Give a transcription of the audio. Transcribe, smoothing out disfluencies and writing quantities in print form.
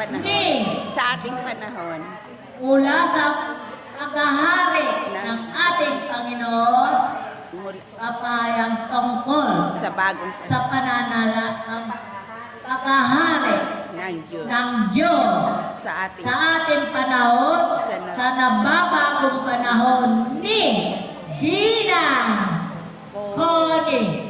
panahon. Sa ating panahon. Mula sa paghahari ng ating Panginoon, papayang tungkol Sa bagong sa pananala ng paghahari ng Diyos. ng Diyos Sa ating sa ating panahon, sa nababagong panahon ni Gina Connie